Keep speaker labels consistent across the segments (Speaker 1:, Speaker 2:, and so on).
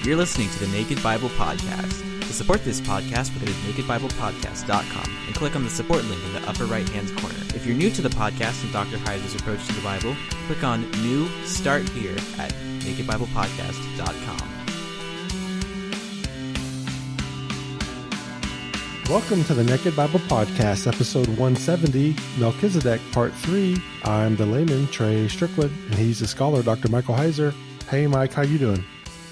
Speaker 1: You're listening to the Naked Bible Podcast. To support this podcast, visit nakedbiblepodcast.com and click on the support link in the upper right-hand corner. If you're new to the podcast and Dr. Heiser's approach to the Bible, click on New Start Here at nakedbiblepodcast.com.
Speaker 2: Welcome to the Naked Bible Podcast, episode 170, Melchizedek, part 3. I'm the layman, Trey Strickland, and he's the scholar, Dr. Michael Heiser. Hey, Mike, how you doing?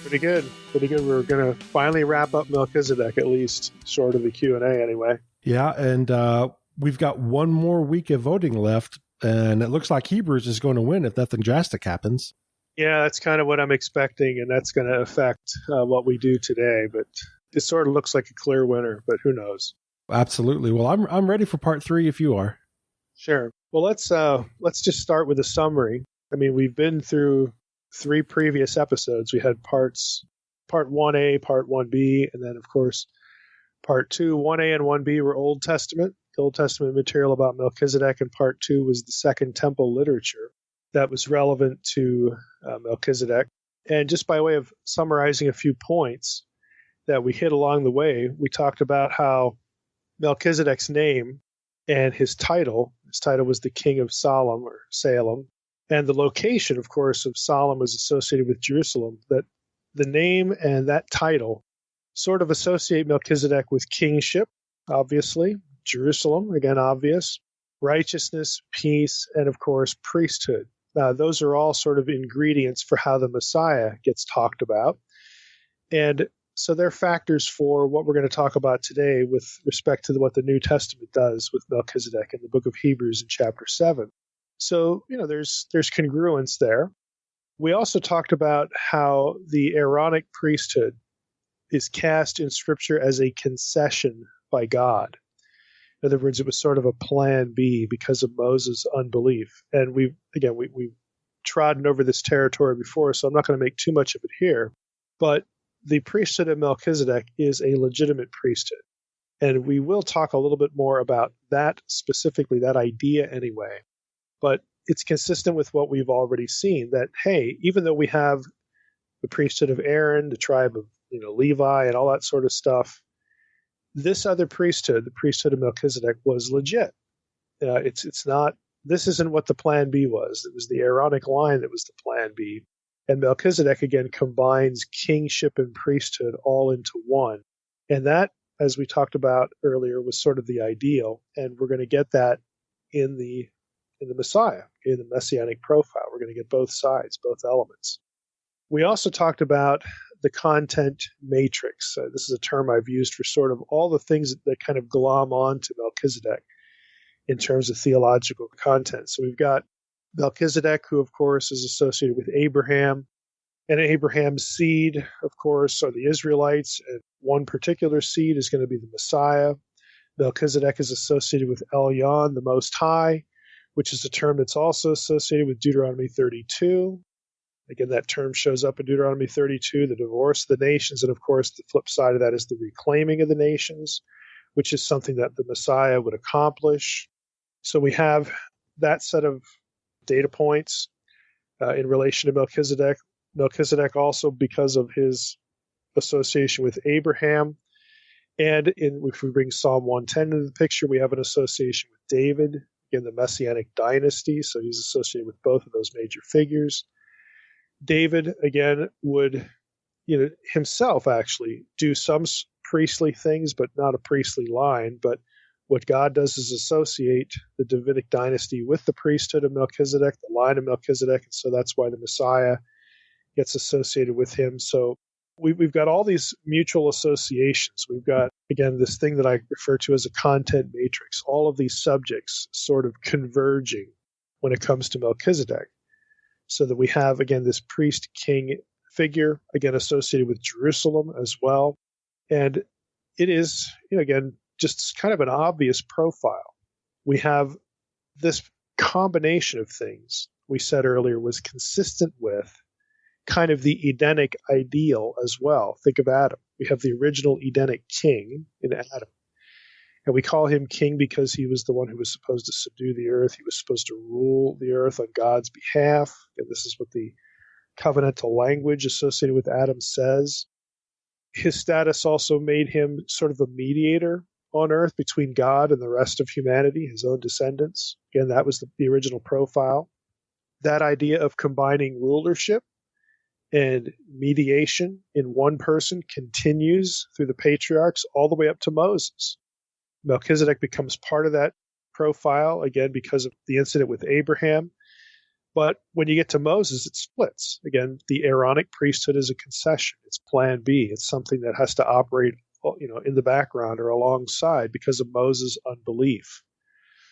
Speaker 3: Pretty good. We're going to finally wrap up Melchizedek, at least short of the Q&A anyway.
Speaker 2: Yeah, and we've got one more week of voting left, and it looks like Hebrews is going to win if nothing drastic happens.
Speaker 3: Yeah, that's kind of what I'm expecting, and that's going to affect what we do today, but it sort of looks like a clear winner, but who knows?
Speaker 2: Absolutely. Well, I'm ready for part 3 if you are.
Speaker 3: Sure. Well, let's just start with a summary. I mean, we've been through 3 previous episodes. We had part 1A, part 1B, and then, of course, part 2. 1A and 1B were Old Testament material about Melchizedek, and part 2 was the Second Temple literature that was relevant to Melchizedek. And just by way of summarizing a few points that we hit along the way, we talked about how Melchizedek's name and his title was the King of Salem, or Salem, and the location, of course, of Salem was associated with Jerusalem, that the name and that title sort of associate Melchizedek with kingship, obviously, Jerusalem, again, obvious, righteousness, peace, and, of course, priesthood. Those are all sort of ingredients for how the Messiah gets talked about. And so they're factors for what we're going to talk about today with respect to what the New Testament does with Melchizedek in the book of Hebrews in chapter 7. So, there's congruence there. We also talked about how the Aaronic priesthood is cast in Scripture as a concession by God. In other words, it was sort of a plan B because of Moses' unbelief. And we've trodden over this territory before, so I'm not going to make too much of it here. But the priesthood of Melchizedek is a legitimate priesthood. And we will talk a little bit more about that specifically, that idea anyway. But it's consistent with what we've already seen, that, hey, even though we have the priesthood of Aaron, the tribe of Levi, and all that sort of stuff, this other priesthood, the priesthood of Melchizedek, was legit. It's not. This isn't what the plan B was. It was the Aaronic line that was the plan B. And Melchizedek, again, combines kingship and priesthood all into one. And that, as we talked about earlier, was sort of the ideal. And we're going to get that in the Messiah, in the Messianic profile. We're going to get both sides, both elements. We also talked about the content matrix. This is a term I've used for sort of all the things that kind of glom on to Melchizedek in terms of theological content. So we've got Melchizedek, who, of course, is associated with Abraham, and Abraham's seed, of course, are the Israelites, and one particular seed is going to be the Messiah. Melchizedek is associated with Elyon, the Most High, which is a term that's also associated with Deuteronomy 32. Again, that term shows up in Deuteronomy 32, the divorce of the nations, and of course, the flip side of that is the reclaiming of the nations, which is something that the Messiah would accomplish. So we have that set of data points in relation to Melchizedek. Melchizedek also, because of his association with Abraham, and if we bring Psalm 110 into the picture, we have an association with David in the Messianic dynasty, so he's associated with both of those major figures. David, again, would himself actually do some priestly things, but not a priestly line. But what God does is associate the Davidic dynasty with the priesthood of Melchizedek, the line of Melchizedek, and so that's why the Messiah gets associated with him. So we've got all these mutual associations. We've got, again, this thing that I refer to as a content matrix, all of these subjects sort of converging when it comes to Melchizedek, so that we have, again, this priest-king figure, again, associated with Jerusalem as well. And it is, again, just kind of an obvious profile. We have this combination of things we said earlier was consistent with kind of the Edenic ideal as well. Think of Adam. We have the original Edenic king in Adam. And we call him king because he was the one who was supposed to subdue the earth. He was supposed to rule the earth on God's behalf. And this is what the covenantal language associated with Adam says. His status also made him sort of a mediator on earth between God and the rest of humanity, his own descendants. Again, that was the original profile. That idea of combining rulership and mediation in one person continues through the patriarchs all the way up to Moses. Melchizedek becomes part of that profile, again, because of the incident with Abraham. But when you get to Moses, it splits. Again, the Aaronic priesthood is a concession. It's plan B. It's something that has to operate, in the background or alongside because of Moses' unbelief.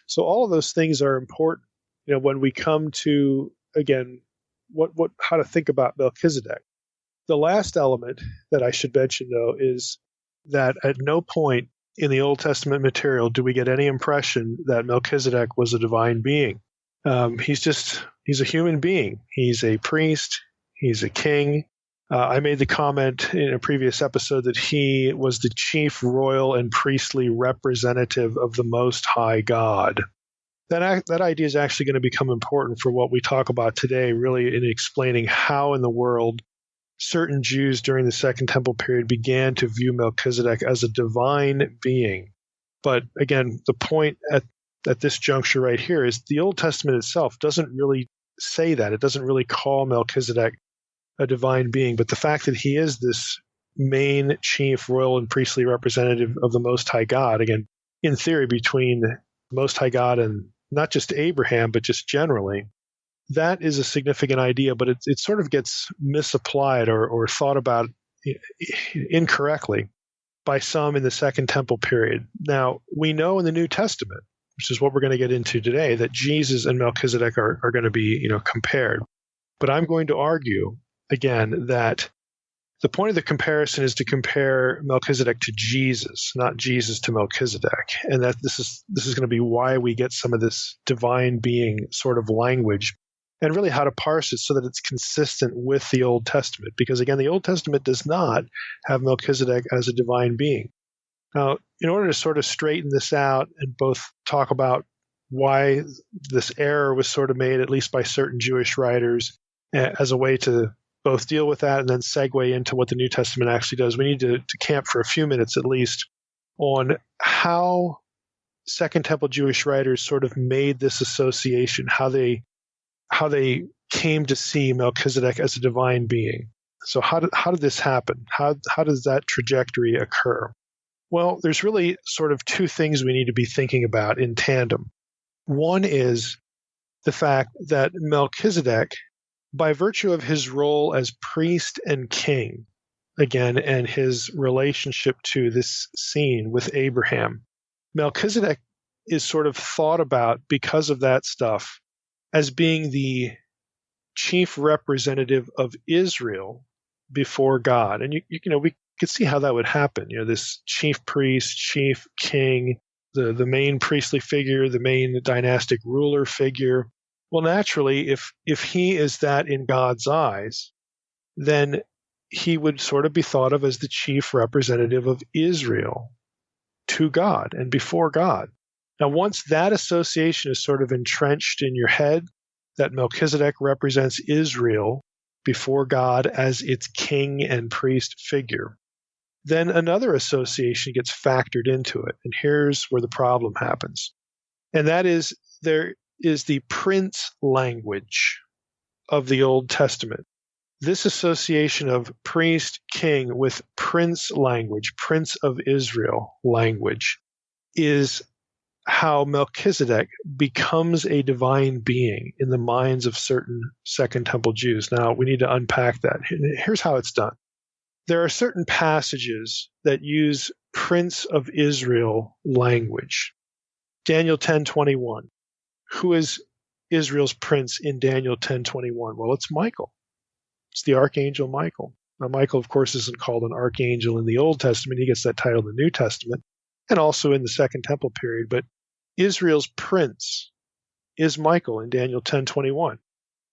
Speaker 3: So all of those things are important. When we come to, again, how to think about Melchizedek. The last element that I should mention, though, is that at no point in the Old Testament material do we get any impression that Melchizedek was a divine being. He's a human being. He's a priest. He's a king. I made the comment in a previous episode that he was the chief royal and priestly representative of the Most High God. That idea is actually going to become important for what we talk about today, really in explaining how in the world certain Jews during the Second Temple period began to view Melchizedek as a divine being. But again, the point at this juncture right here is the Old Testament itself doesn't really say that. It doesn't really call Melchizedek a divine being. But the fact that he is this main chief royal and priestly representative of the Most High God, again, in theory, between the Most High God and not just Abraham, but just generally, that is a significant idea, but it sort of gets misapplied or thought about incorrectly by some in the Second Temple period. Now, we know in the New Testament, which is what we're going to get into today, that Jesus and Melchizedek are going to be, compared. But I'm going to argue, again, that the point of the comparison is to compare Melchizedek to Jesus, not Jesus to Melchizedek. And that this is going to be why we get some of this divine being sort of language, and really how to parse it so that it's consistent with the Old Testament. Because again, the Old Testament does not have Melchizedek as a divine being. Now, in order to sort of straighten this out and both talk about why this error was sort of made, at least by certain Jewish writers, as a way to both deal with that and then segue into what the New Testament actually does, we need to camp for a few minutes at least on how Second Temple Jewish writers sort of made this association, how they came to see Melchizedek as a divine being. So how did this happen? How does that trajectory occur? Well, there's really sort of two things we need to be thinking about in tandem. One is the fact that Melchizedek, by virtue of his role as priest and king, again, and his relationship to this scene with Abraham, Melchizedek is sort of thought about because of that stuff as being the chief representative of Israel before God. And we could see how that would happen. This chief priest, chief king, the main priestly figure, the main dynastic ruler figure. Well, naturally, if he is that in God's eyes, then he would sort of be thought of as the chief representative of Israel to God and before God. Now, once that association is sort of entrenched in your head, that Melchizedek represents Israel before God as its king and priest figure, then another association gets factored into it. And here's where the problem happens. And that is, there is the prince language of the Old Testament. This association of priest, king with prince language, prince of Israel language, is how Melchizedek becomes a divine being in the minds of certain Second Temple Jews. Now, we need to unpack that. Here's how it's done. There are certain passages that use Prince of Israel language. Daniel 10:21. Who is Israel's prince in Daniel 10:21? Well, it's Michael. It's the archangel Michael. Now, Michael, of course, isn't called an archangel in the Old Testament. He gets that title in the New Testament and also in the Second Temple period. But Israel's prince is Michael in Daniel 10:21.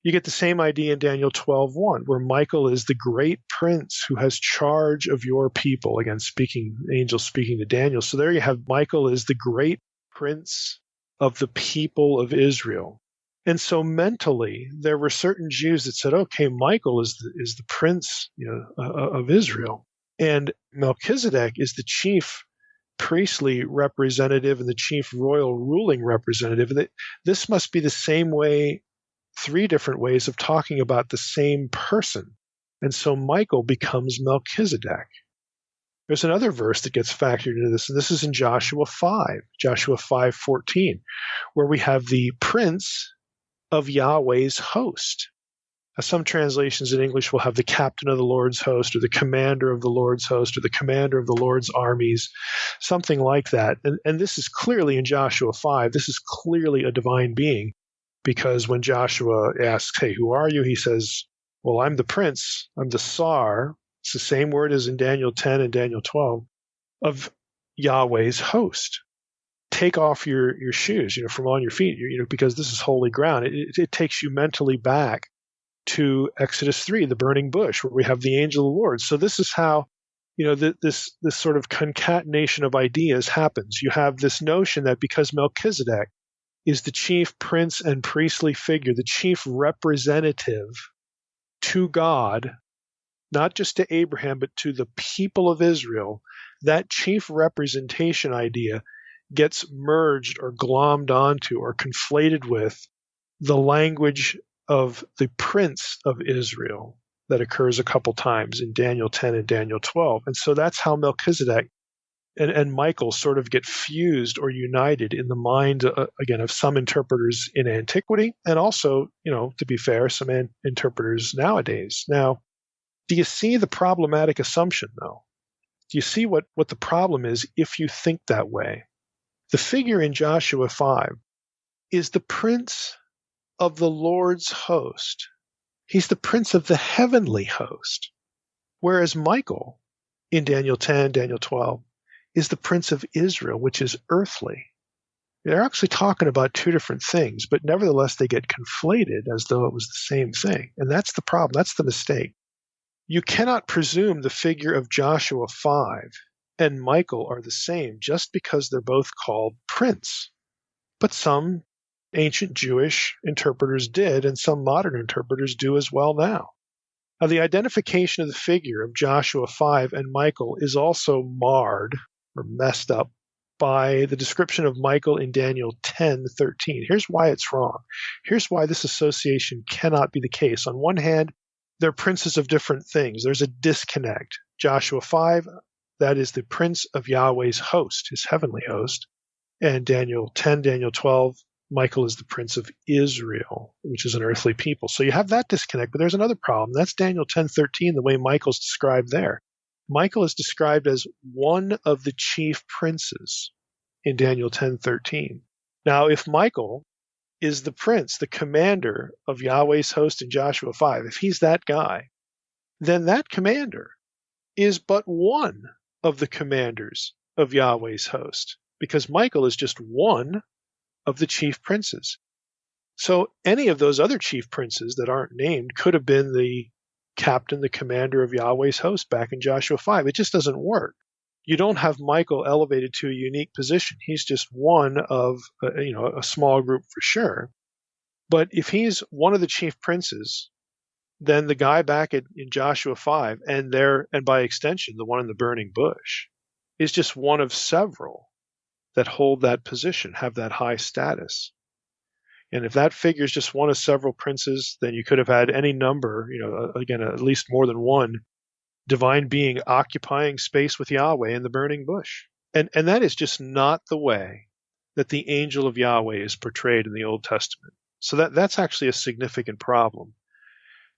Speaker 3: You get the same idea in Daniel 12:1, where Michael is the great prince who has charge of your people. Again, angel speaking to Daniel. So there you have Michael as the great prince of the people of Israel. And so mentally, there were certain Jews that said, okay, Michael is the prince of Israel. And Melchizedek is the chief priestly representative and the chief royal ruling representative. This must be the same way, three different ways of talking about the same person. And so Michael becomes Melchizedek. There's another verse that gets factored into this, and this is in Joshua 5:14, where we have the prince of Yahweh's host. Now, some translations in English will have the captain of the Lord's host, or the commander of the Lord's host, or the commander of the Lord's armies, something like that. And this is clearly in Joshua 5. This is clearly a divine being, because when Joshua asks, hey, who are you? He says, well, I'm the prince, I'm the Sar. It's the same word as in Daniel 10 and Daniel 12 of Yahweh's host. Take off your shoes, from on your feet, because this is holy ground. It takes you mentally back to Exodus 3, the burning bush, where we have the angel of the Lord. So this is how, this sort of concatenation of ideas happens. You have this notion that because Melchizedek is the chief prince and priestly figure, the chief representative to God, not just to Abraham, but to the people of Israel, that chief representation idea gets merged or glommed onto or conflated with the language of the prince of Israel that occurs a couple times in Daniel 10 and Daniel 12. And so that's how Melchizedek and Michael sort of get fused or united in the mind, again, of some interpreters in antiquity, and also, to be fair, some interpreters nowadays. Now, do you see the problematic assumption, though? Do you see what the problem is if you think that way? The figure in Joshua 5 is the prince of the Lord's host. He's the prince of the heavenly host. Whereas Michael, in Daniel 10, Daniel 12, is the prince of Israel, which is earthly. They're actually talking about two different things, but nevertheless they get conflated as though it was the same thing. And that's the problem. That's the mistake. You cannot presume the figure of Joshua 5 and Michael are the same just because they're both called prince. But some ancient Jewish interpreters did, and some modern interpreters do as well now. Now, the identification of the figure of Joshua 5 and Michael is also marred or messed up by the description of Michael in Daniel 10:13. Here's why it's wrong. Here's why this association cannot be the case. On one hand, they're princes of different things. There's a disconnect. Joshua 5, that is the prince of Yahweh's host, his heavenly host. And Daniel 10, Daniel 12, Michael is the prince of Israel, which is an earthly people. So you have that disconnect, but there's another problem. That's Daniel 10:13, the way Michael's described there. Michael is described as one of the chief princes in Daniel 10:13. Now, if Michael is the prince, the commander of Yahweh's host in Joshua 5, if he's that guy, then that commander is but one of the commanders of Yahweh's host, because Michael is just one of the chief princes. So any of those other chief princes that aren't named could have been the captain, the commander of Yahweh's host back in Joshua 5. It just doesn't work. You don't have Michael elevated to a unique position. He's just one of a small group for sure. But if he's one of the chief princes, then the guy back in Joshua 5 and by extension the one in the burning bush is just one of several that hold that position, have that high status. And if that figure is just one of several princes, then you could have had any number, again, at least more than one divine being occupying space with Yahweh in the burning bush. And that is just not the way that the angel of Yahweh is portrayed in the Old Testament. So that's actually a significant problem.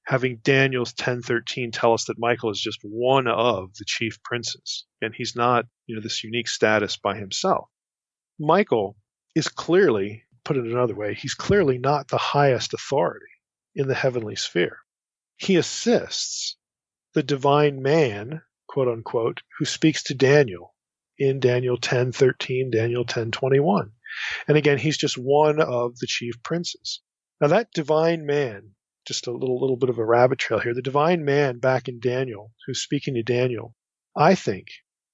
Speaker 3: Having Daniel's 10:13 tell us that Michael is just one of the chief princes, and he's not, this unique status by himself. Michael is clearly, put it another way, he's clearly not the highest authority in the heavenly sphere. He assists the divine man, quote unquote, who speaks to Daniel in Daniel 10:13, Daniel 10:21. And again, he's just one of the chief princes. Now that divine man, just a little bit of a rabbit trail here, the divine man back in Daniel, who's speaking to Daniel, I think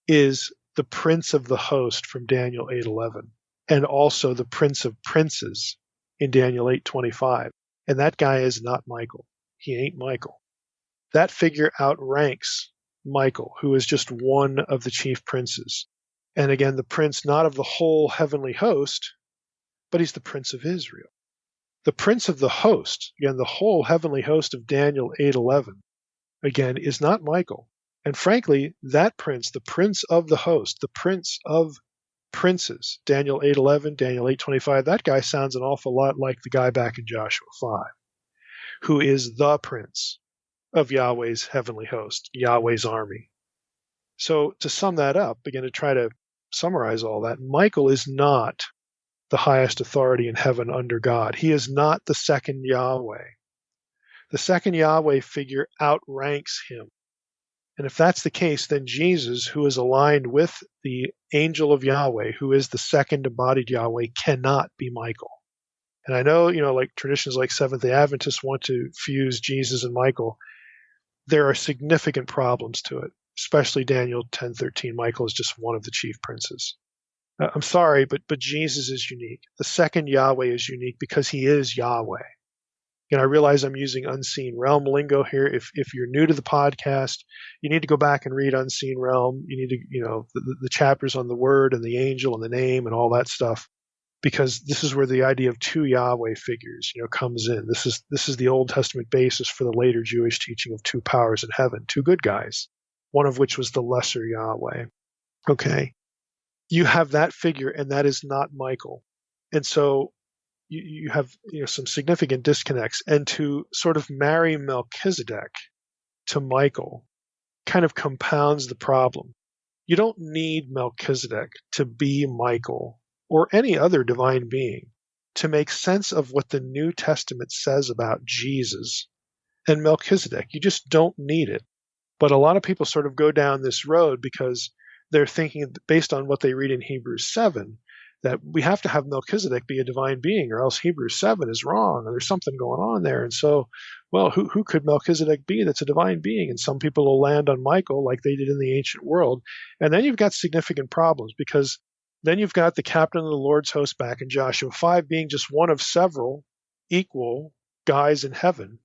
Speaker 3: is the prince of the host from Daniel 8:11, and also the prince of princes in Daniel 8:25. And that guy is not Michael. He ain't Michael. That figure outranks Michael, who is just one of the chief princes. And again, the prince not of the whole heavenly host, but he's the prince of Israel. The prince of the host, again, the whole heavenly host of Daniel 8:11, again, is not Michael. And frankly, that prince, the prince of the host, the prince of princes, Daniel 8:11, Daniel 8:25, that guy sounds an awful lot like the guy back in Joshua 5, who is the prince of Yahweh's heavenly host, Yahweh's army. So to sum that up, again, to try to summarize all that, Michael is not the highest authority in heaven under God. He is not the second Yahweh. The second Yahweh figure outranks him. And if that's the case, then Jesus, who is aligned with the angel of Yahweh, who is the second embodied Yahweh, cannot be Michael. And I know, like traditions like Seventh-day Adventists want to fuse Jesus and Michael. There are significant problems to it, especially Daniel 10:13. Michael is just one of the chief princes. I'm sorry, but Jesus is unique. The second Yahweh is unique because he is Yahweh. And I realize I'm using Unseen Realm lingo here. If you're new to the podcast, you need to go back and read Unseen Realm. You need to, the chapters on the word and the angel and the name and all that stuff, because this is where the idea of two Yahweh figures, comes in. This is the Old Testament basis for the later Jewish teaching of two powers in heaven, two good guys, one of which was the lesser Yahweh. Okay. You have that figure, and that is not Michael. And so you have some significant disconnects. And to sort of marry Melchizedek to Michael kind of compounds the problem. You don't need Melchizedek to be Michael or any other divine being to make sense of what the New Testament says about Jesus and Melchizedek. You just don't need it. But a lot of people sort of go down this road because they're thinking, based on what they read in Hebrews 7, that we have to have Melchizedek be a divine being, or else Hebrews 7 is wrong, and there's something going on there. And so, well, who could Melchizedek be that's a divine being? And some people will land on Michael like they did in the ancient world. And then you've got significant problems, because then you've got the captain of the Lord's host back in Joshua 5 being just one of several equal guys in heaven.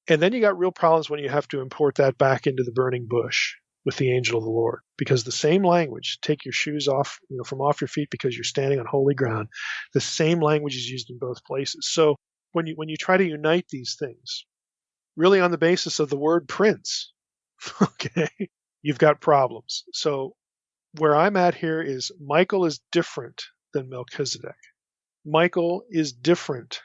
Speaker 3: And then you got real problems when you have to import that back into the burning bush with the angel of the Lord, because the same language, take your shoes off, from off your feet because you're standing on holy ground, the same language is used in both places. So when you try to unite these things, really on the basis of the word prince, okay, you've got problems. So where I'm at here is Michael is different than Melchizedek. Michael is different,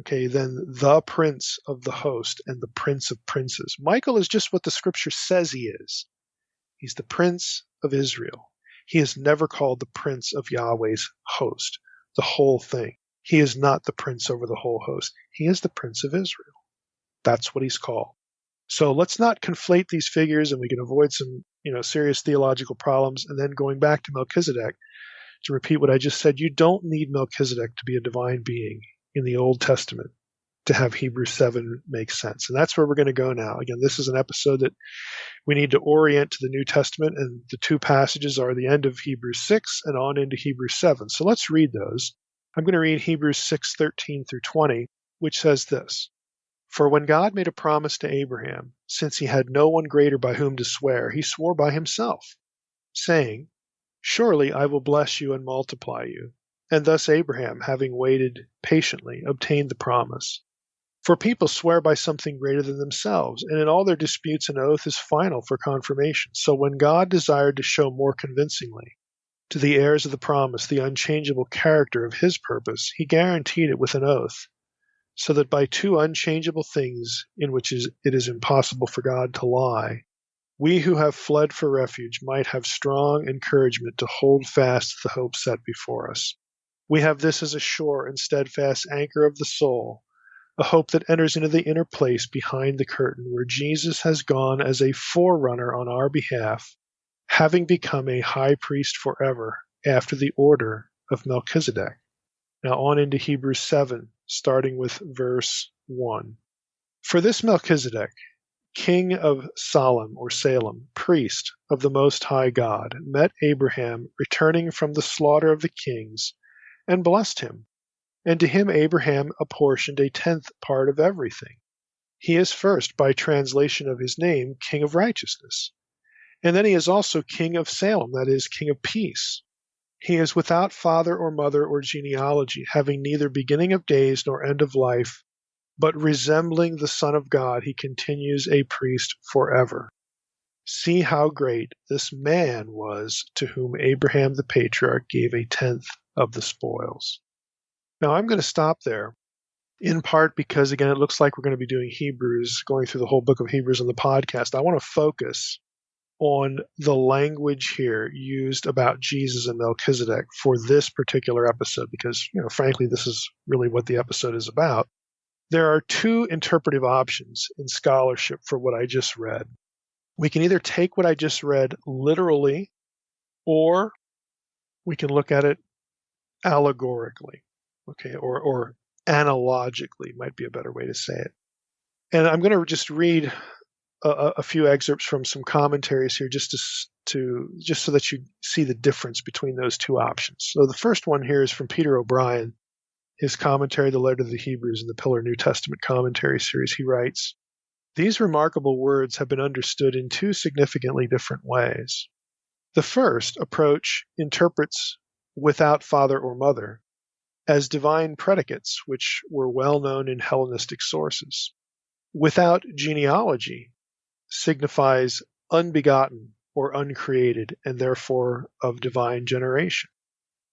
Speaker 3: okay, than the prince of the host and the prince of princes. Michael is just what the scripture says he is. He's the prince of Israel. He is never called the prince of Yahweh's host, the whole thing. He is not the prince over the whole host. He is the prince of Israel. That's what he's called. So let's not conflate these figures, and we can avoid some, serious theological problems. And then going back to Melchizedek, to repeat what I just said, you don't need Melchizedek to be a divine being in the Old Testament to have Hebrews 7 make sense. And that's where we're going to go now. Again, this is an episode that we need to orient to the New Testament, and the two passages are the end of Hebrews 6 and on into Hebrews 7. So let's read those. I'm going to read Hebrews 6:13 through 20, which says this: For when God made a promise to Abraham, since he had no one greater by whom to swear, he swore by himself, saying, Surely I will bless you and multiply you. And thus Abraham, having waited patiently, obtained the promise. For people swear by something greater than themselves, and in all their disputes an oath is final for confirmation. So when God desired to show more convincingly to the heirs of the promise the unchangeable character of his purpose, he guaranteed it with an oath, so that by two unchangeable things in which it is impossible for God to lie, we who have fled for refuge might have strong encouragement to hold fast the hope set before us. We have this as a sure and steadfast anchor of the soul, a hope that enters into the inner place behind the curtain, where Jesus has gone as a forerunner on our behalf, having become a high priest forever after the order of Melchizedek. Now on into Hebrews 7, starting with verse 1. For this Melchizedek, king of Salem or Salem, priest of the Most High God, met Abraham returning from the slaughter of the kings, and blessed him. And to him Abraham apportioned a 10th part of everything. He is first, by translation of his name, King of Righteousness. And then he is also king of Salem, that is, king of peace. He is without father or mother or genealogy, having neither beginning of days nor end of life, but resembling the Son of God, he continues a priest forever. See how great this man was to whom Abraham the patriarch gave a tenth of the spoils. Now I'm going to stop there, in part because, again, it looks like we're going to be doing Hebrews, going through the whole book of Hebrews on the podcast. I want to focus on the language here used about Jesus and Melchizedek for this particular episode because, frankly, this is really what the episode is about. There are two interpretive options in scholarship for what I just read. We can either take what I just read literally, or we can look at it allegorically, okay, or analogically might be a better way to say it. And I'm going to just read a few excerpts from some commentaries here just so that you see the difference between those two options. So the first one here is from Peter O'Brien, his commentary, The Letter to the Hebrews in the Pillar New Testament Commentary Series. He writes, "These remarkable words have been understood in two significantly different ways. The first approach interprets without father or mother as divine predicates which were well known in Hellenistic sources. Without genealogy signifies unbegotten or uncreated and therefore of divine generation,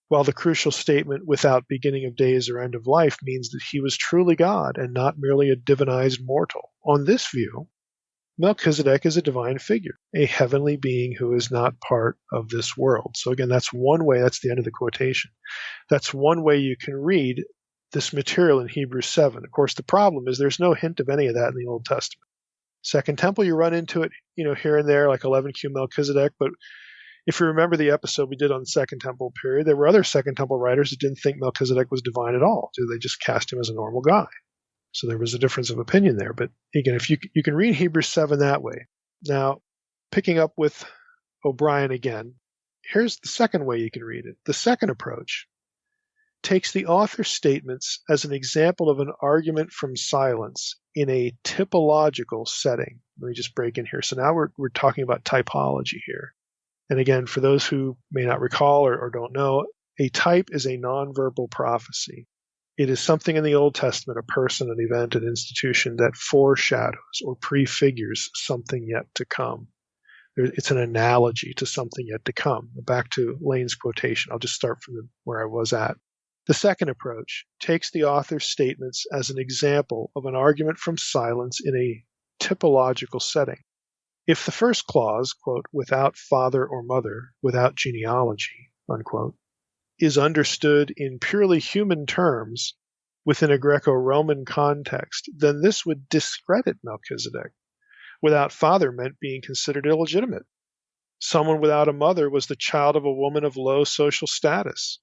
Speaker 3: while the crucial statement without beginning of days or end of life means that he was truly God and not merely a divinized mortal. On this view, Melchizedek is a divine figure, a heavenly being who is not part of this world." So again, that's one way, that's the end of the quotation. That's one way you can read this material in Hebrews 7. Of course, the problem is there's no hint of any of that in the Old Testament. Second Temple, you run into it, here and there, like 11Q Melchizedek, but if you remember the episode we did on the Second Temple period, there were other Second Temple writers that didn't think Melchizedek was divine at all. So they just cast him as a normal guy. So there was a difference of opinion there. But again, if you can read Hebrews 7 that way. Now, picking up with O'Brien again, here's the second way you can read it. The second approach takes the author's statements as an example of an argument from silence in a typological setting. Let me just break in here. So now we're talking about typology here. And again, for those who may not recall or don't know, a type is a nonverbal prophecy. It is something in the Old Testament, a person, an event, an institution that foreshadows or prefigures something yet to come. It's an analogy to something yet to come. Back to Lane's quotation. I'll just start from where I was at. The second approach takes the author's statements as an example of an argument from silence in a typological setting. If the first clause, quote, without father or mother, without genealogy, unquote, is understood in purely human terms within a Greco-Roman context, then this would discredit Melchizedek. Without father meant being considered illegitimate. Someone without a mother was the child of a woman of low social status.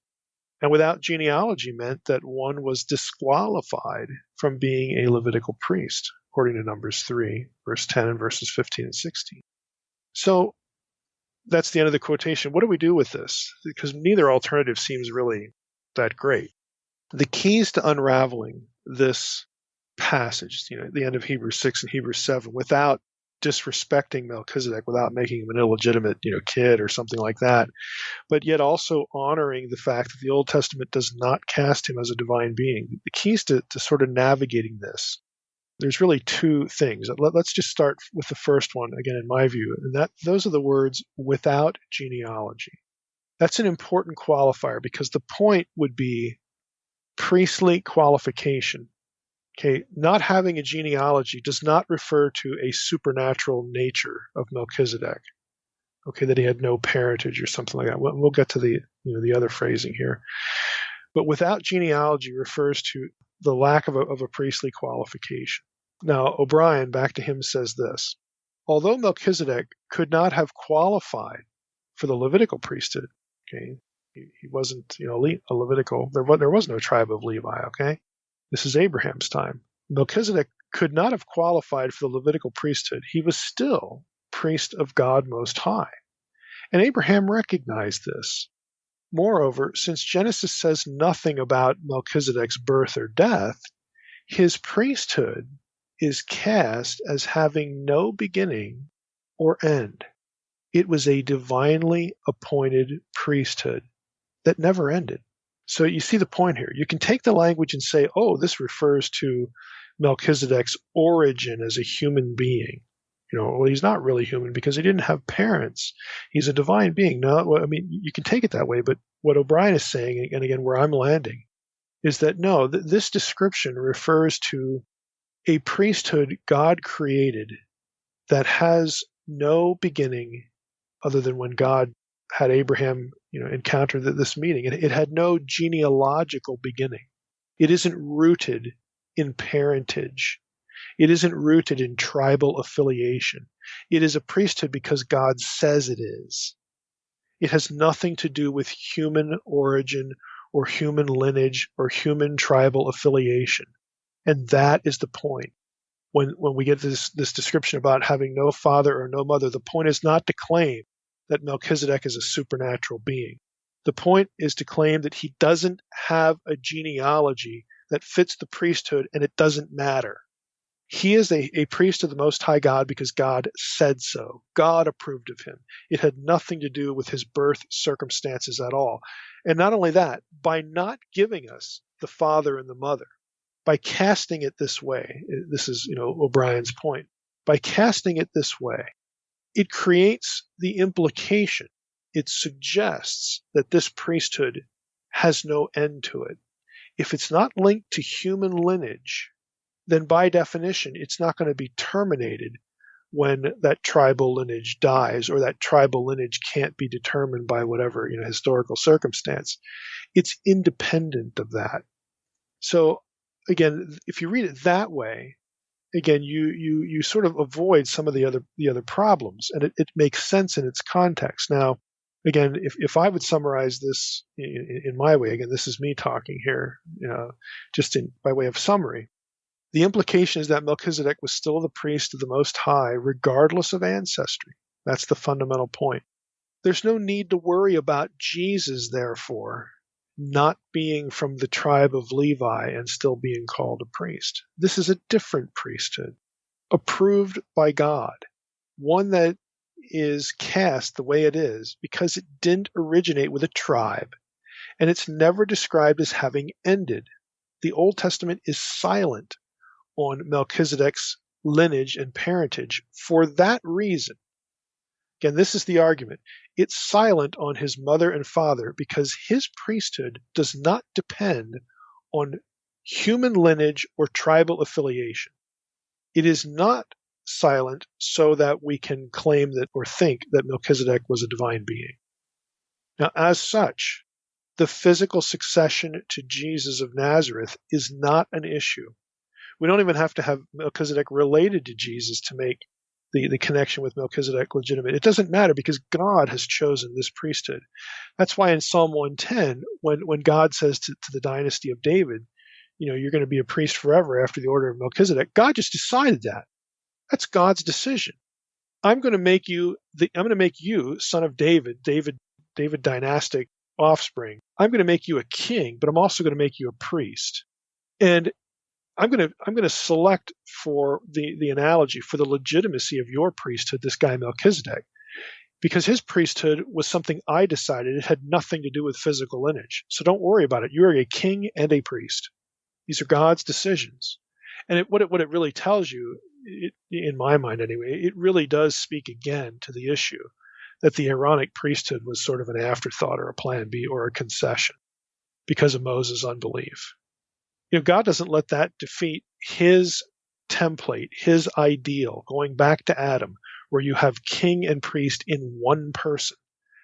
Speaker 3: And without genealogy meant that one was disqualified from being a Levitical priest, according to Numbers 3, verse 10 and verses 15 and 16. So that's the end of the quotation. What do we do with this? Because neither alternative seems really that great. The keys to unraveling this passage, the end of Hebrews 6 and Hebrews 7, without disrespecting Melchizedek, without making him an illegitimate, kid or something like that, but yet also honoring the fact that the Old Testament does not cast him as a divine being. The keys to sort of navigating this, there's really two things. Let's just start with the first one, again, in my view, and those are the words without genealogy. That's an important qualifier because the point would be priestly qualification. Okay, not having a genealogy does not refer to a supernatural nature of Melchizedek. Okay, that he had no parentage or something like that. We'll get to the other phrasing here. But without genealogy refers to the lack of a priestly qualification. Now, O'Brien, back to him, says this. Although Melchizedek could not have qualified for the Levitical priesthood, okay, he wasn't, a Levitical, there was no tribe of Levi, okay? This is Abraham's time. Melchizedek could not have qualified for the Levitical priesthood. He was still priest of God Most High. And Abraham recognized this. Moreover, since Genesis says nothing about Melchizedek's birth or death, his priesthood is cast as having no beginning or end. It was a divinely appointed priesthood that never ended. So you see the point here. You can take the language and say, oh, this refers to Melchizedek's origin as a human being. Well, he's not really human because he didn't have parents. He's a divine being. No, well, I mean, you can take it that way, but what O'Brien is saying, and again, where I'm landing, is that no, this description refers to a priesthood God created that has no beginning other than when God had Abraham, encounter this meeting. It had no genealogical beginning. It isn't rooted in parentage. It isn't rooted in tribal affiliation. It is a priesthood because God says it is. It has nothing to do with human origin or human lineage or human tribal affiliation. And that is the point. When we get this description about having no father or no mother, the point is not to claim that Melchizedek is a supernatural being. The point is to claim that he doesn't have a genealogy that fits the priesthood, and it doesn't matter. He is a priest of the Most High God because God said so. God approved of him. It had nothing to do with his birth circumstances at all. And not only that, by not giving us the father and the mother, by casting it this way, this is, O'Brien's point, by casting it this way, it creates the implication, it suggests that this priesthood has no end to it. If it's not linked to human lineage, then by definition, it's not going to be terminated when that tribal lineage dies or that tribal lineage can't be determined by whatever, historical circumstance. It's independent of that. So again, if you read it that way, again, you sort of avoid some of the other problems, and it makes sense in its context. Now, again, if I would summarize this in my way, again, this is me talking here, just by way of summary. The implication is that Melchizedek was still the priest of the Most High, regardless of ancestry. That's the fundamental point. There's no need to worry about Jesus, therefore, not being from the tribe of Levi and still being called a priest. This is a different priesthood, approved by God, one that is cast the way it is because it didn't originate with a tribe, and it's never described as having ended. The Old Testament is silent on Melchizedek's lineage and parentage for that reason. Again, this is the argument. It's silent on his mother and father because his priesthood does not depend on human lineage or tribal affiliation. It is not silent so that we can claim that or think that Melchizedek was a divine being. Now, as such, the physical succession to Jesus of Nazareth is not an issue. We don't even have to have Melchizedek related to Jesus to make the connection with Melchizedek legitimate. It doesn't matter because God has chosen this priesthood. That's why in Psalm 110, when God says to the dynasty of David, you're going to be a priest forever after the order of Melchizedek, God just decided that. That's God's decision. I'm going to make you, son of David dynastic offspring. I'm going to make you a king, but I'm also going to make you a priest. And I'm going to select for the analogy for the legitimacy of your priesthood, this guy Melchizedek, because his priesthood was something I decided. It had nothing to do with physical lineage. So don't worry about it. You are a king and a priest. These are God's decisions. And what it really tells you, in my mind anyway, it really does speak again to the issue that the Aaronic priesthood was sort of an afterthought or a plan B or a concession because of Moses' unbelief. God doesn't let that defeat his template, his ideal, going back to Adam, where you have king and priest in one person.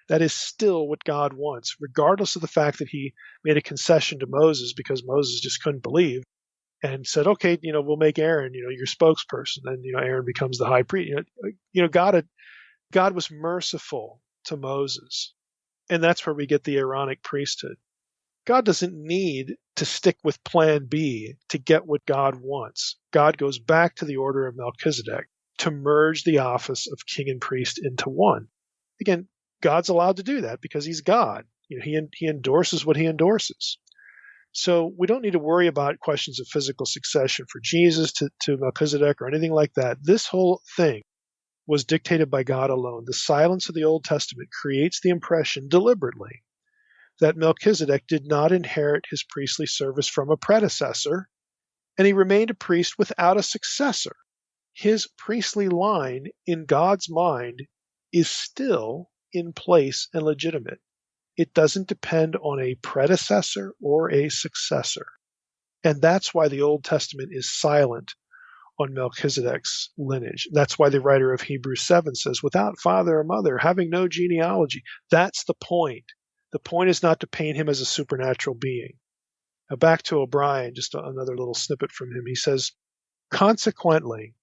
Speaker 3: That is still what God wants, regardless of the fact that he made a concession to Moses because Moses just couldn't believe and said, okay, we'll make Aaron, your spokesperson. And, Aaron becomes the high priest. God was merciful to Moses. And that's where we get the Aaronic priesthood. God doesn't need to stick with plan B to get what God wants. God goes back to the order of Melchizedek to merge the office of king and priest into one. Again, God's allowed to do that because he's God. He endorses what he endorses. So we don't need to worry about questions of physical succession for Jesus to Melchizedek or anything like that. This whole thing was dictated by God alone. The silence of the Old Testament creates the impression deliberately that Melchizedek did not inherit his priestly service from a predecessor, and he remained a priest without a successor. His priestly line, in God's mind, is still in place and legitimate. It doesn't depend on a predecessor or a successor. And that's why the Old Testament is silent on Melchizedek's lineage. That's why the writer of Hebrews 7 says, without father or mother, having no genealogy. That's the point. The point is not to paint him as a supernatural being. Now back to O'Brien, just another little snippet from him. He says, consequently,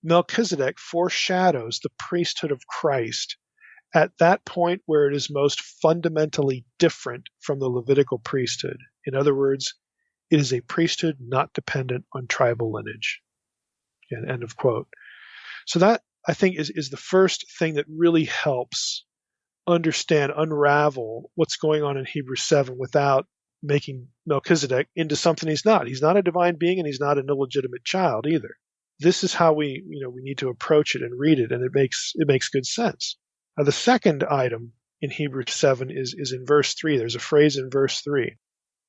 Speaker 3: Melchizedek foreshadows the priesthood of Christ at that point where it is most fundamentally different from the Levitical priesthood. In other words, it is a priesthood not dependent on tribal lineage. End of quote. So that, I think, is the first thing that really helps unravel what's going on in Hebrews 7 without making Melchizedek into something he's not. He's not a divine being, and he's not an illegitimate child either. This is how we need to approach it and read it, and it makes good sense. Now, the second item in Hebrews 7 is in verse 3. There's a phrase in verse 3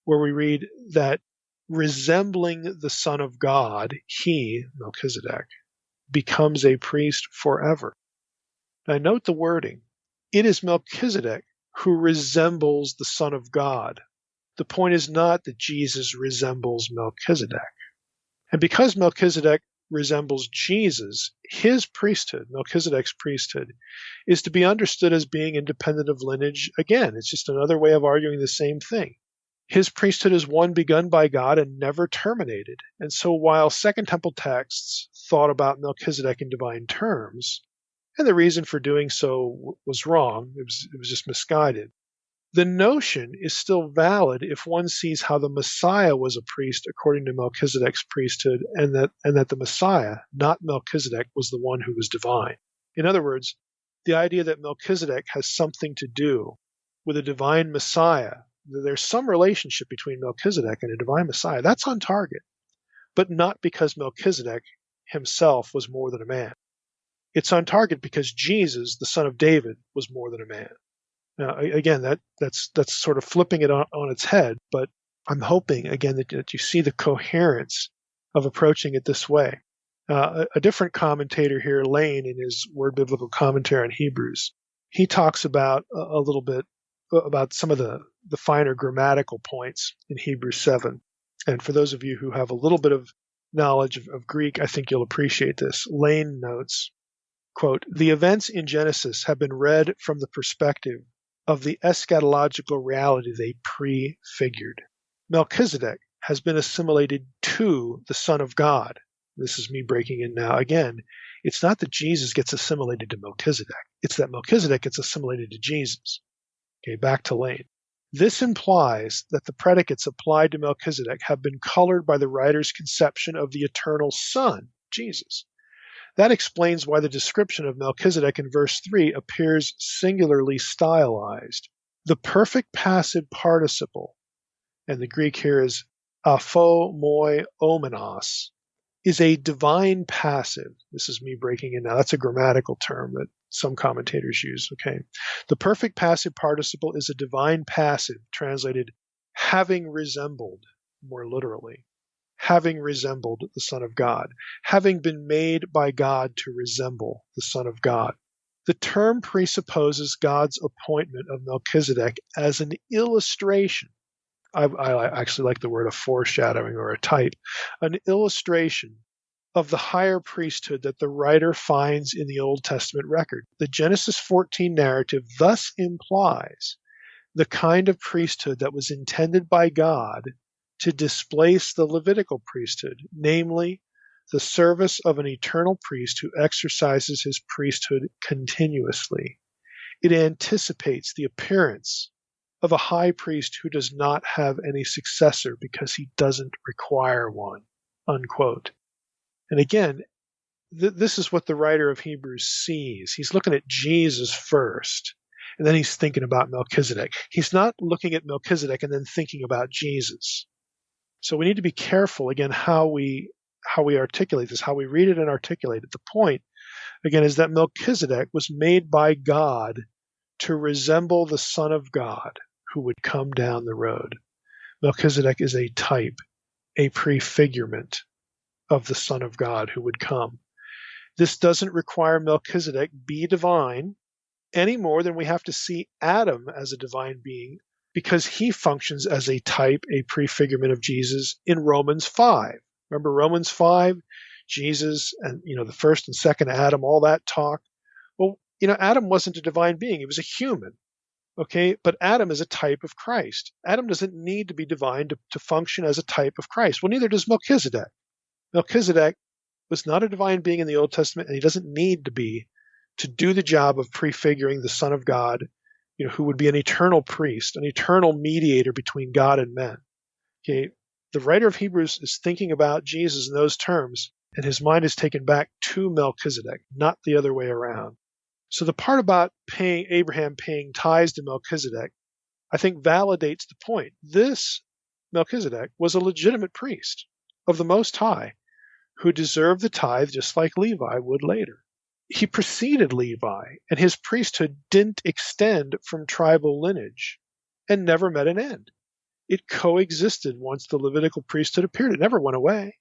Speaker 3: where we read that resembling the Son of God, he, Melchizedek, becomes a priest forever. Now note the wording. It is Melchizedek who resembles the Son of God. The point is not that Jesus resembles Melchizedek. And because Melchizedek resembles Jesus, his priesthood, Melchizedek's priesthood, is to be understood as being independent of lineage. Again, it's just another way of arguing the same thing. His priesthood is one begun by God and never terminated. And so while Second Temple texts thought about Melchizedek in divine terms, and the reason for doing so was wrong, it was just misguided, the notion is still valid if one sees how the Messiah was a priest according to Melchizedek's priesthood, and that the Messiah, not Melchizedek, was the one who was divine. In other words, the idea that Melchizedek has something to do with a divine Messiah, there's some relationship between Melchizedek and a divine Messiah, that's on target, but not because Melchizedek himself was more than a man. It's on target because Jesus, the son of David, was more than a man. Now, again, that's sort of flipping it on its head, but I'm hoping, again, that you see the coherence of approaching it this way. A different commentator here, Lane, in his Word Biblical Commentary on Hebrews, he talks about a little bit about some of the finer grammatical points in Hebrews 7. And for those of you who have a little bit of knowledge of Greek, I think you'll appreciate this. Lane notes, quote, the events in Genesis have been read from the perspective of the eschatological reality they prefigured. Melchizedek has been assimilated to the Son of God. This is me breaking in now. Again, it's not that Jesus gets assimilated to Melchizedek. It's that Melchizedek gets assimilated to Jesus. Okay, back to Lane. This implies that the predicates applied to Melchizedek have been colored by the writer's conception of the eternal Son, Jesus. That explains why the description of Melchizedek in verse 3 appears singularly stylized. The perfect passive participle, and the Greek here is apho moi omenos, is a divine passive. This is me breaking in now. That's a grammatical term that some commentators use. Okay. The perfect passive participle is a divine passive, translated having resembled, more literally. Having resembled the Son of God, having been made by God to resemble the Son of God. The term presupposes God's appointment of Melchizedek as an illustration. I actually like the word a foreshadowing or a type, an illustration of the higher priesthood that the writer finds in the Old Testament record. The Genesis 14 narrative thus implies the kind of priesthood that was intended by God to displace the Levitical priesthood, namely the service of an eternal priest who exercises his priesthood continuously. It anticipates the appearance of a high priest who does not have any successor because he doesn't require one, unquote. And again, this is what the writer of Hebrews sees. He's looking at Jesus first, and then he's thinking about Melchizedek. He's not looking at Melchizedek and then thinking about Jesus. So we need to be careful, again, how we articulate this, how we read it and articulate it. The point again, is that Melchizedek was made by God to resemble the Son of God who would come down the road. Melchizedek is a type, a prefigurement of the Son of God who would come. This doesn't require Melchizedek be divine any more than we have to see Adam as a divine being, because he functions as a type, a prefigurement of Jesus in Romans 5. Remember Romans 5? Jesus and, the first and second Adam, all that talk. Well, Adam wasn't a divine being. He was a human. Okay, but Adam is a type of Christ. Adam doesn't need to be divine to function as a type of Christ. Well, neither does Melchizedek. Melchizedek was not a divine being in the Old Testament, and he doesn't need to be to do the job of prefiguring the Son of God, who would be an eternal priest, an eternal mediator between God and men. Okay, the writer of Hebrews is thinking about Jesus in those terms, and his mind is taken back to Melchizedek, not the other way around. So the part about Abraham paying tithes to Melchizedek, I think validates the point. This Melchizedek was a legitimate priest of the Most High who deserved the tithe just like Levi would later. He preceded Levi, and his priesthood didn't extend from tribal lineage and never met an end. It coexisted once the Levitical priesthood appeared. It never went away.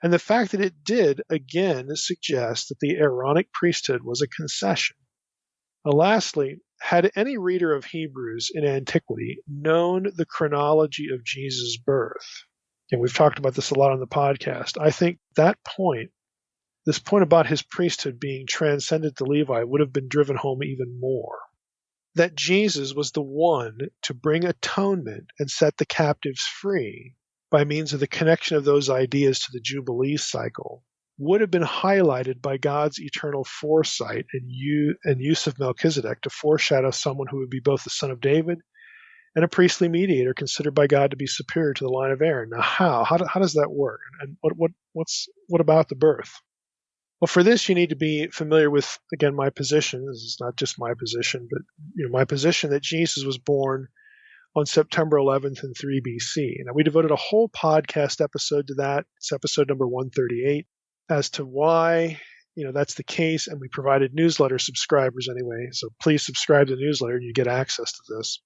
Speaker 3: And the fact that it did, again, suggests that the Aaronic priesthood was a concession. Now, lastly, had any reader of Hebrews in antiquity known the chronology of Jesus' birth, and we've talked about this a lot on the podcast, I think that point, this point about his priesthood being transcended to Levi, would have been driven home even more. That Jesus was the one to bring atonement and set the captives free by means of the connection of those ideas to the Jubilee cycle would have been highlighted by God's eternal foresight and use of Melchizedek to foreshadow someone who would be both the son of David and a priestly mediator considered by God to be superior to the line of Aaron. Now, how does that work? And what about the birth? Well, for this, you need to be familiar with, again, my position. This is not just my position, but my position that Jesus was born on September 11th in 3 BC. Now, we devoted a whole podcast episode to that. It's episode number 138 as to why, that's the case. And we provided newsletter subscribers anyway. So please subscribe to the newsletter and you get access to this.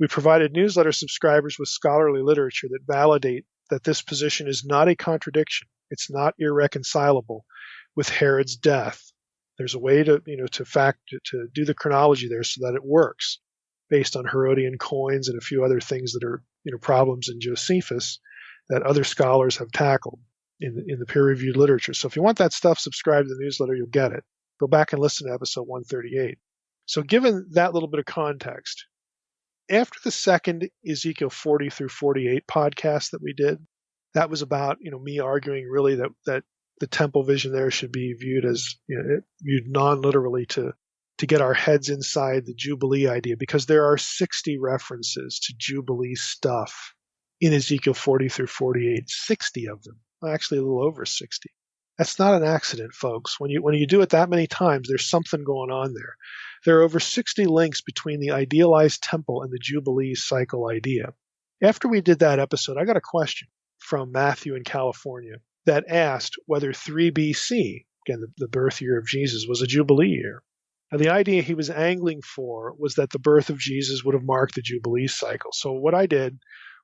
Speaker 3: We provided newsletter subscribers with scholarly literature that validate that this position is not a contradiction. It's not irreconcilable with Herod's death. There's a way to do the chronology there so that it works, based on Herodian coins and a few other things that are, problems in Josephus that other scholars have tackled in the peer-reviewed literature. So if you want that stuff, subscribe to the newsletter, you'll get it. Go back and listen to episode 138. So given that little bit of context, after the second Ezekiel 40 through 48 podcast that we did, that was about, me arguing really that the temple vision there should be viewed as, viewed non-literally to get our heads inside the Jubilee idea, because there are 60 references to Jubilee stuff in Ezekiel 40 through 48, 60 of them, actually a little over 60. That's not an accident, folks. When you do it that many times, there's something going on there. There are over 60 links between the idealized temple and the Jubilee cycle idea. After we did that episode, I got a question from Matthew in California that asked whether 3 BC, again, the birth year of Jesus, was a Jubilee year. And the idea he was angling for was that the birth of Jesus would have marked the Jubilee cycle. So what I did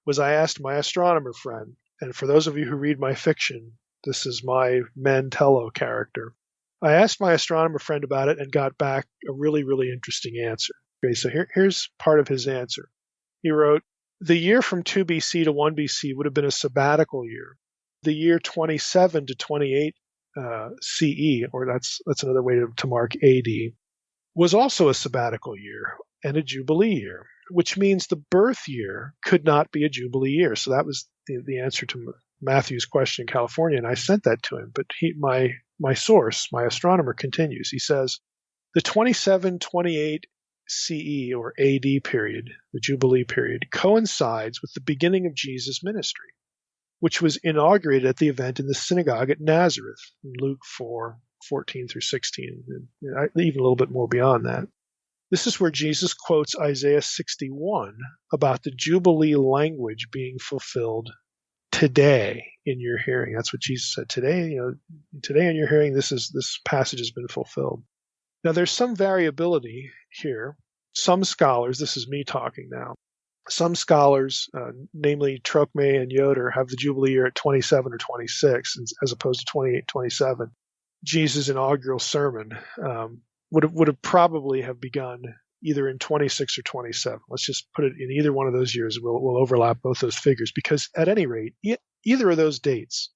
Speaker 3: was I asked my astronomer friend, and for those of you who read my fiction, this is my Mantello character. I asked my astronomer friend about it and got back a really, really interesting answer. Okay, so here's part of his answer. He wrote, the year from 2 BC to 1 BC would have been a sabbatical year. The year 27 to 28 CE, or that's another way to mark AD, was also a sabbatical year and a Jubilee year, which means the birth year could not be a Jubilee year. So that was the answer to Matthew's question in California, and I sent that to him. But my source, my astronomer, continues. He says, the 27-28 CE or AD period, the Jubilee period, coincides with the beginning of Jesus' ministry, which was inaugurated at the event in the synagogue at Nazareth in Luke 4:14 through 16, and even a little bit more beyond that. This is where Jesus quotes Isaiah 61 about the Jubilee language being fulfilled today in your hearing. That's what Jesus said. Today in your hearing, this passage has been fulfilled. Now, there's some variability here. Some scholars, this is me talking now, some scholars, namely Trocme and Yoder, have the Jubilee year at 27 or 26 as opposed to 28, 27. Jesus' inaugural sermon would have probably have begun either in 26 or 27. Let's just put it in either one of those years. We'll overlap both those figures because at any rate, either of those dates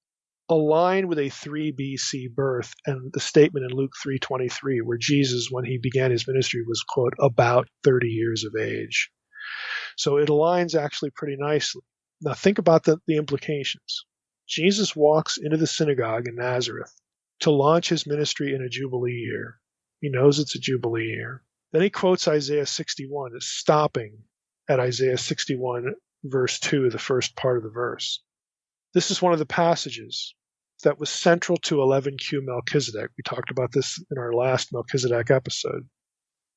Speaker 3: align with a 3 BC birth and the statement in Luke 3:23 where Jesus, when he began his ministry, was, quote, about 30 years of age. So it aligns actually pretty nicely. Now think about the implications. Jesus walks into the synagogue in Nazareth to launch his ministry in a Jubilee year. He knows it's a Jubilee year. Then he quotes Isaiah 61 as stopping at Isaiah 61 verse 2, the first part of the verse. This is one of the passages that was central to 11Q Melchizedek. We talked about this in our last Melchizedek episode.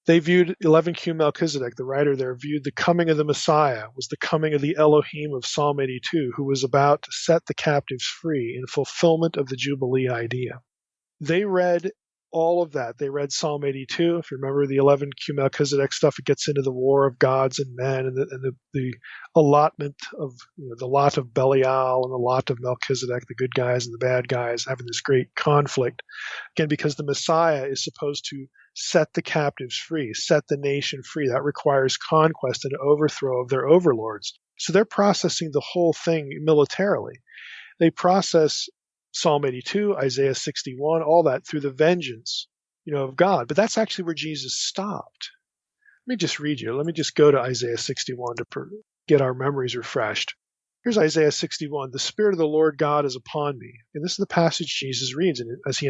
Speaker 3: They viewed 11Q Melchizedek, the writer there, viewed the coming of the Messiah was the coming of the Elohim of Psalm 82, who was about to set the captives free in fulfillment of the Jubilee idea. They read all of that. They read Psalm 82. If you remember the 11Q Melchizedek stuff, it gets into the war of gods and men and the allotment of the lot of Belial and the lot of Melchizedek, the good guys and the bad guys, having this great conflict. Again, because the Messiah is supposed to set the captives free, set the nation free. That requires conquest and overthrow of their overlords. So they're processing the whole thing militarily. They process Psalm 82, Isaiah 61, all that through the vengeance, of God. But that's actually where Jesus stopped. Let me just read you. Let me just go to Isaiah 61 to get our memories refreshed. Here's Isaiah 61. The Spirit of the Lord God is upon me. And this is the passage Jesus reads as he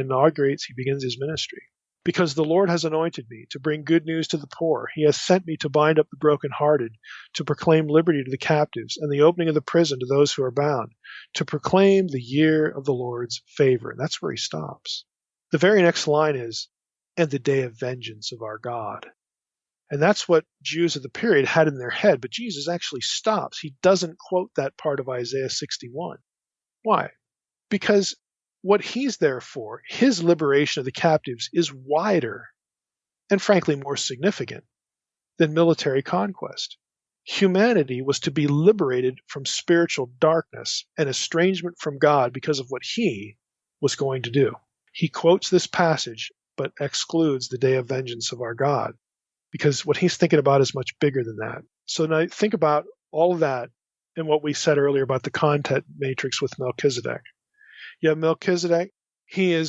Speaker 3: begins his ministry. Because the Lord has anointed me to bring good news to the poor. He has sent me to bind up the brokenhearted, to proclaim liberty to the captives, and the opening of the prison to those who are bound, to proclaim the year of the Lord's favor. And that's where he stops. The very next line is, and the day of vengeance of our God. And that's what Jews of the period had in their head, but Jesus actually stops. He doesn't quote that part of Isaiah 61. Why? Because what he's there for, his liberation of the captives, is wider and frankly more significant than military conquest. Humanity was to be liberated from spiritual darkness and estrangement from God because of what he was going to do. He quotes this passage but excludes the day of vengeance of our God because what he's thinking about is much bigger than that. So now think about all of that and what we said earlier about the content matrix with Melchizedek. You have Melchizedek. He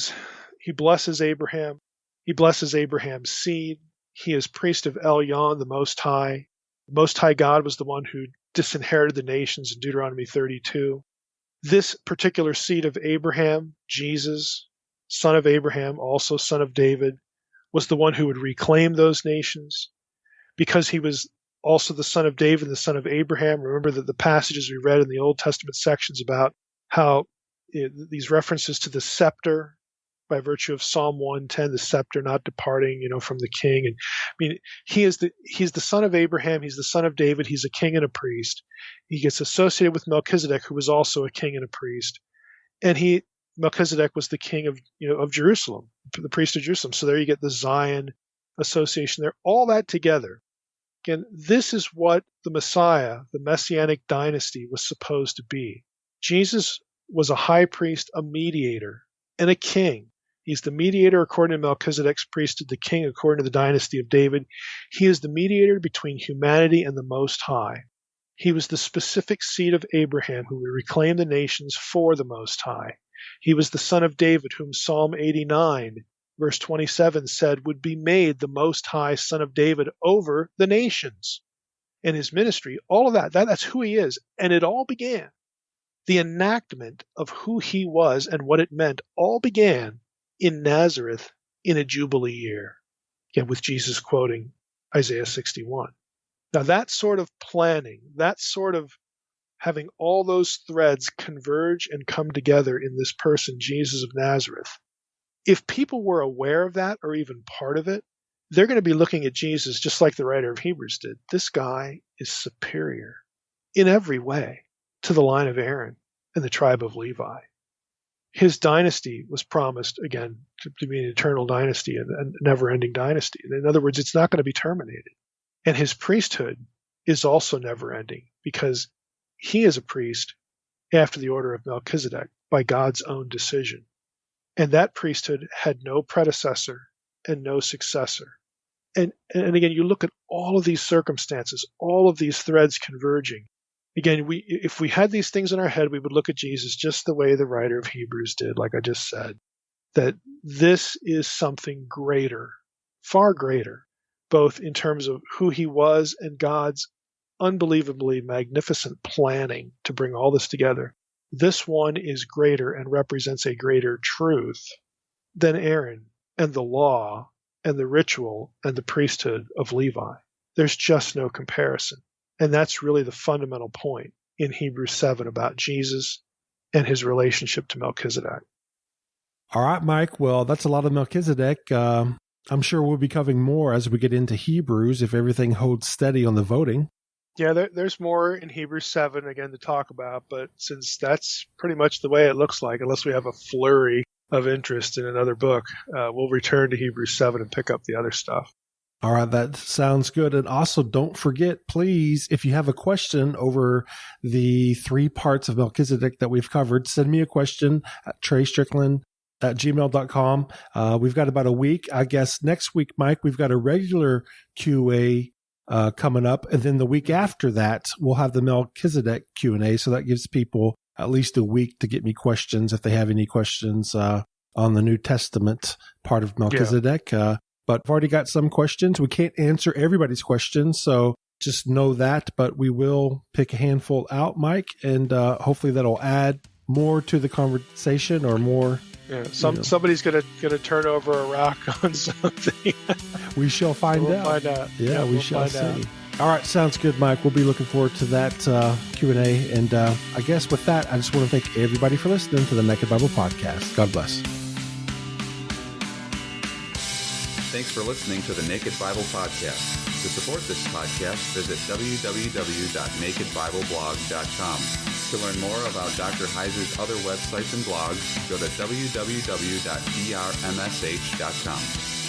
Speaker 3: blesses Abraham. He blesses Abraham's seed. He is priest of Elyon, the Most High. The Most High God was the one who disinherited the nations in Deuteronomy 32. This particular seed of Abraham, Jesus, son of Abraham, also son of David, was the one who would reclaim those nations. Because he was also the son of David, the son of Abraham. Remember that the passages we read in the Old Testament sections about how these references to the scepter by virtue of Psalm 110, the scepter not departing, from the king. And I mean, he's the son of Abraham. He's the son of David. He's a king and a priest. He gets associated with Melchizedek, who was also a king and a priest. And Melchizedek was the king of Jerusalem, the priest of Jerusalem. So there you get the Zion association there, all that together. Again, this is what the Messiah, the Messianic dynasty, was supposed to be. Jesus was a high priest, a mediator, and a king. He's the mediator according to Melchizedek's priesthood, the king according to the dynasty of David. He is the mediator between humanity and the Most High. He was the specific seed of Abraham who would reclaim the nations for the Most High. He was the son of David, whom Psalm 89, verse 27 said would be made the Most High son of David over the nations. And his ministry, all of that's who he is. And it all began. The enactment of who he was and what it meant all began in Nazareth in a Jubilee year, again with Jesus quoting Isaiah 61. Now that sort of planning, that sort of having all those threads converge and come together in this person, Jesus of Nazareth, if people were aware of that or even part of it, they're going to be looking at Jesus just like the writer of Hebrews did. This guy is superior in every way to the line of Aaron. and the tribe of Levi. His dynasty was promised, again, to be an eternal dynasty and a never-ending dynasty. In other words, it's not going to be terminated. And his priesthood is also never-ending because he is a priest after the order of Melchizedek by God's own decision. And that priesthood had no predecessor and no successor. And again, you look at all of these circumstances, all of these threads converging. Again, if we had these things in our head, we would look at Jesus just the way the writer of Hebrews did, like I just said, that this is something greater, far greater, both in terms of who he was and God's unbelievably magnificent planning to bring all this together. This one is greater and represents a greater truth than Aaron and the law and the ritual and the priesthood of Levi. There's just no comparison. And that's really the fundamental point in Hebrews 7 about Jesus and his relationship to Melchizedek.
Speaker 2: All right, Mike. Well, that's a lot of Melchizedek. I'm sure we'll be covering more as we get into Hebrews if everything holds steady on the voting.
Speaker 3: Yeah, there's more in Hebrews 7, again, to talk about, but since that's pretty much the way it looks like, unless we have a flurry of interest in another book, we'll return to Hebrews 7 and pick up the other stuff.
Speaker 2: All right, that sounds good. And also, don't forget, please, if you have a question over the 3 parts of Melchizedek that we've covered, send me a question at treystrickland@gmail.com. We've got about a week. I guess next week, Mike, we've got a regular QA coming up. And then the week after that, we'll have the Melchizedek Q&A. So that gives people at least a week to get me questions if they have any questions on the New Testament part of Melchizedek. Yeah. But I've already got some questions. We can't answer everybody's questions, so just know that. But we will pick a handful out, Mike, and hopefully that'll add more to the conversation or more.
Speaker 3: Yeah, somebody's gonna turn over a rock on something.
Speaker 2: We shall find out.
Speaker 3: Find out.
Speaker 2: Yeah, we shall see. All right, sounds good, Mike. We'll be looking forward to that Q&A. And I guess with that, I just want to thank everybody for listening to the Naked Bible Podcast. God bless.
Speaker 4: Thanks for listening to the Naked Bible Podcast. To support this podcast, visit www.nakedbibleblog.com. To learn more about Dr. Heiser's other websites and blogs, go to www.drmsh.com.